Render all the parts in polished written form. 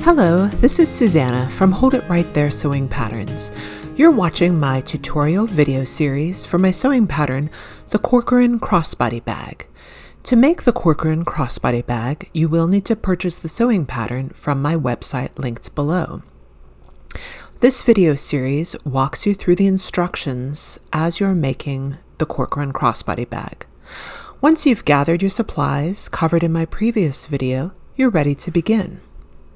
Hello, this is Susanna from Hold It Right There Sewing Patterns. You're watching my tutorial video series for my sewing pattern, the Corcoran Crossbody Bag. To make the Corcoran Crossbody Bag, you will need to purchase the sewing pattern from my website linked below. This video series walks you through the instructions as you're making the Corcoran Crossbody Bag. Once you've gathered your supplies covered in my previous video, you're ready to begin.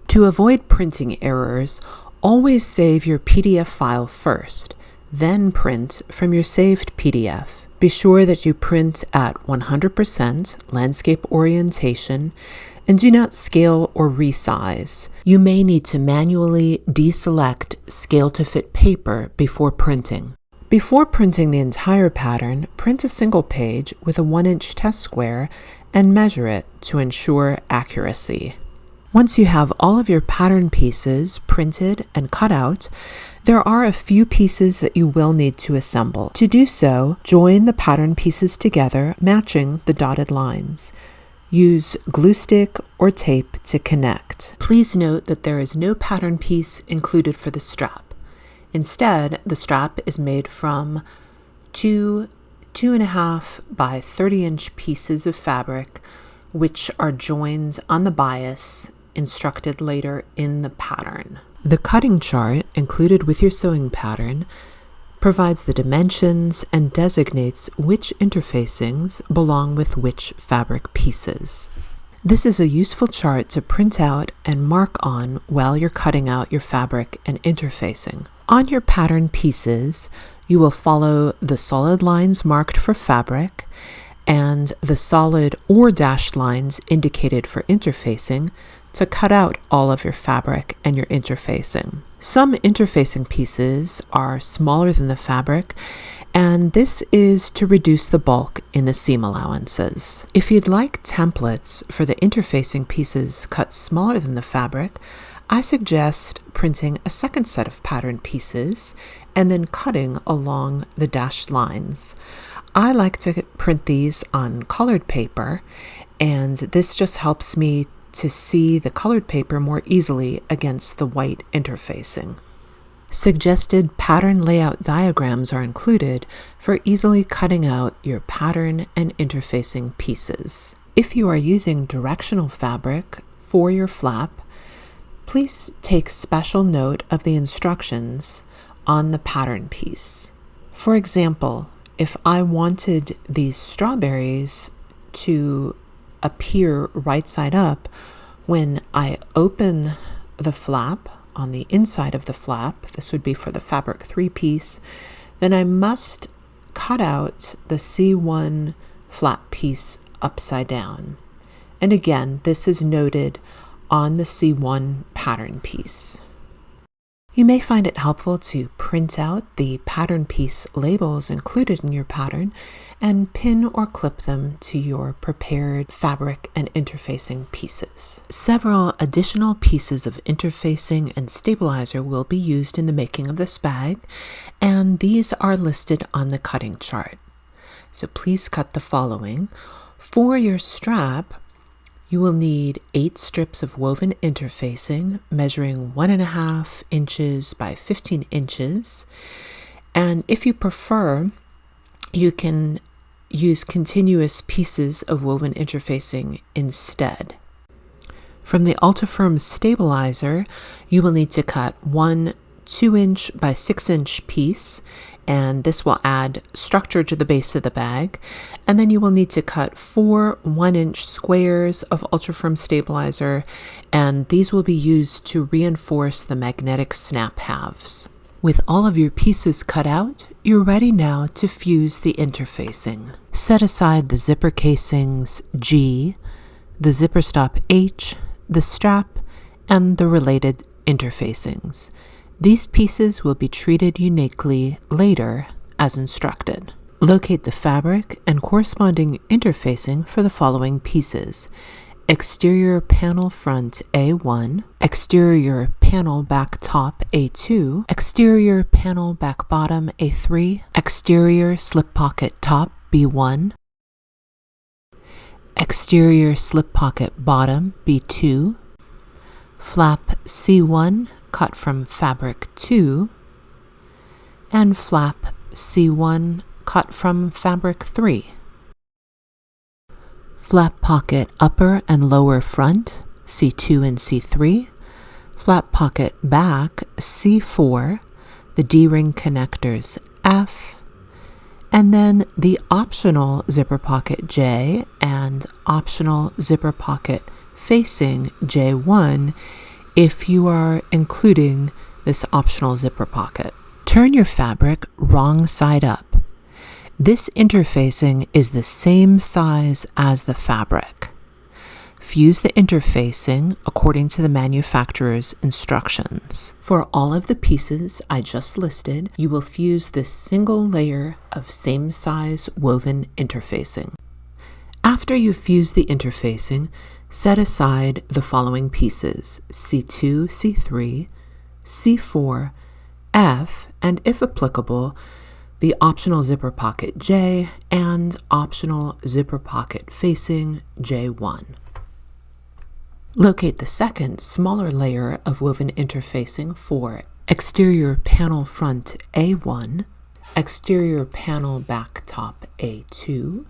To avoid printing errors, always save your PDF file first, then print from your saved PDF. Be sure that you print at 100% landscape orientation and do not scale or resize. You may need to manually deselect scale to fit paper before printing. Before printing the entire pattern, print a single page with a 1-inch test square and measure it to ensure accuracy. Once you have all of your pattern pieces printed and cut out, there are a few pieces that you will need to assemble. To do so, join the pattern pieces together, matching the dotted lines. Use glue stick or tape to connect. Please note that there is no pattern piece included for the strap. Instead, the strap is made from 2.5 by 30-inch pieces of fabric, which are joined on the bias instructed later in the pattern. The cutting chart included with your sewing pattern provides the dimensions and designates which interfacings belong with which fabric pieces. This is a useful chart to print out and mark on while you're cutting out your fabric and interfacing. On your pattern pieces, you will follow the solid lines marked for fabric and the solid or dashed lines indicated for interfacing to cut out all of your fabric and your interfacing. Some interfacing pieces are smaller than the fabric, and this is to reduce the bulk in the seam allowances. If you'd like templates for the interfacing pieces cut smaller than the fabric, I suggest printing a second set of pattern pieces and then cutting along the dashed lines. I like to print these on colored paper, and this just helps me to see the colored paper more easily against the white interfacing. Suggested pattern layout diagrams are included for easily cutting out your pattern and interfacing pieces. If you are using directional fabric for your flap, please take special note of the instructions on the pattern piece. For example, if I wanted these strawberries to appear right side up, when I open the flap on the inside of the flap, this would be for the fabric 3 piece, then I must cut out the C1 flap piece upside down. And again, this is noted on the C1 pattern piece. You may find it helpful to print out the pattern piece labels included in your pattern and pin or clip them to your prepared fabric and interfacing pieces. Several additional pieces of interfacing and stabilizer will be used in the making of this bag, and these are listed on the cutting chart. So please cut the following. For your strap, you will need 8 strips of woven interfacing measuring 1.5 inches by 15 inches. And if you prefer, you can use continuous pieces of woven interfacing instead. From the Ultra-Firm stabilizer, you will need to cut 1 2-inch by 6-inch piece, and this will add structure to the base of the bag. And then you will need to cut 4 1-inch squares of Ultra-Firm stabilizer, and these will be used to reinforce the magnetic snap halves. With all of your pieces cut out, you're ready now to fuse the interfacing. Set aside the zipper casings G, the zipper stop H, the strap, and the related interfacings. These pieces will be treated uniquely later as instructed. Locate the fabric and corresponding interfacing for the following pieces: exterior panel front A1, exterior panel back top A2, exterior panel back bottom A3, exterior slip pocket top B1, exterior slip pocket bottom B2, flap C1 cut from fabric 2, and flap C1 cut from fabric 3. Flap pocket upper and lower front, C2 and C3, flap pocket back, C4, the D-ring connectors F, and then the optional zipper pocket J and optional zipper pocket facing J1 if you are including this optional zipper pocket. Turn your fabric wrong side up. This interfacing is the same size as the fabric. Fuse the interfacing according to the manufacturer's instructions. For all of the pieces I just listed, you will fuse this single layer of same size woven interfacing. After you fuse the interfacing, set aside the following pieces: C2, C3, C4, F, and if applicable, the optional zipper pocket J and optional zipper pocket facing J1. Locate the second, smaller layer of woven interfacing for exterior panel front A1, exterior panel back top A2,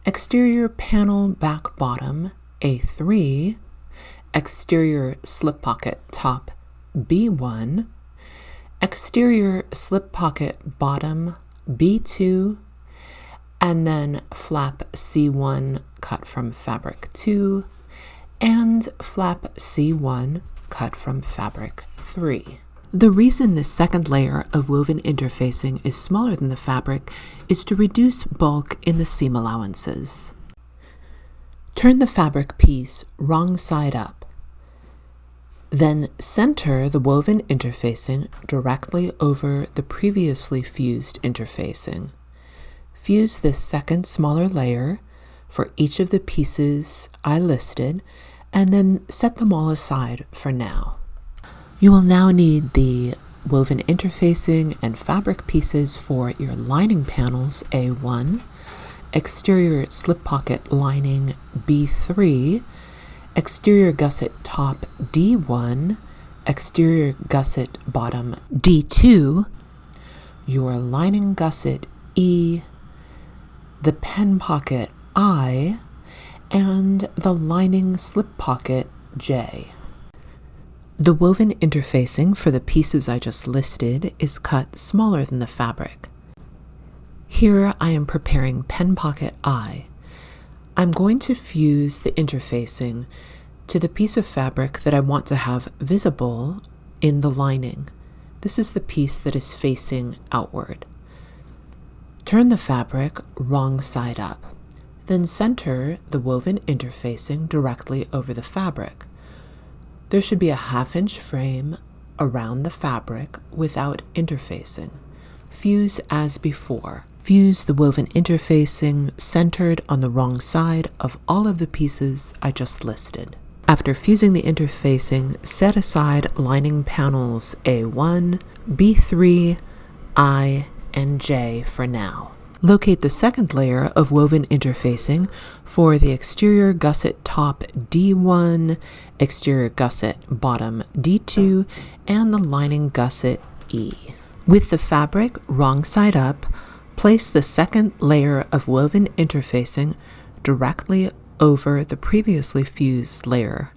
exterior panel back bottom A3, exterior slip pocket top B1, exterior slip pocket bottom B2, and then flap C1 cut from fabric 2, and flap C1 cut from fabric 3. The reason this second layer of woven interfacing is smaller than the fabric is to reduce bulk in the seam allowances. Turn the fabric piece wrong side up. Then center the woven interfacing directly over the previously fused interfacing. Fuse this second smaller layer for each of the pieces I listed, and then set them all aside for now. You will now need the woven interfacing and fabric pieces for your lining panels A1, exterior slip pocket lining B3, exterior gusset top D1, exterior gusset bottom D2, your lining gusset E, the pen pocket I, and the lining slip pocket J. The woven interfacing for the pieces I just listed is cut smaller than the fabric. Here I am preparing pen pocket I. I'm going to fuse the interfacing to the piece of fabric that I want to have visible in the lining. This is the piece that is facing outward. Turn the fabric wrong side up. Then center the woven interfacing directly over the fabric. There should be a 1/2 inch frame around the fabric without interfacing. Fuse as before. Fuse the woven interfacing centered on the wrong side of all of the pieces I just listed. After fusing the interfacing, set aside lining panels A1, B3, I, and J for now. Locate the second layer of woven interfacing for the exterior gusset top D1, exterior gusset bottom D2, and the lining gusset E. With the fabric wrong side up, place the second layer of woven interfacing directly over the previously fused layer.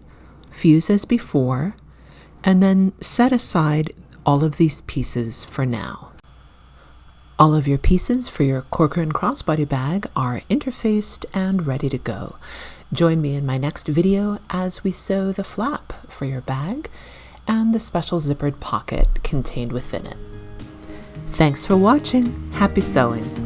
Fuse as before, and then set aside all of these pieces for now. All of your pieces for your Corcoran Crossbody bag are interfaced and ready to go. Join me in my next video as we sew the flap for your bag and the special zippered pocket contained within it. Thanks for watching. Happy sewing!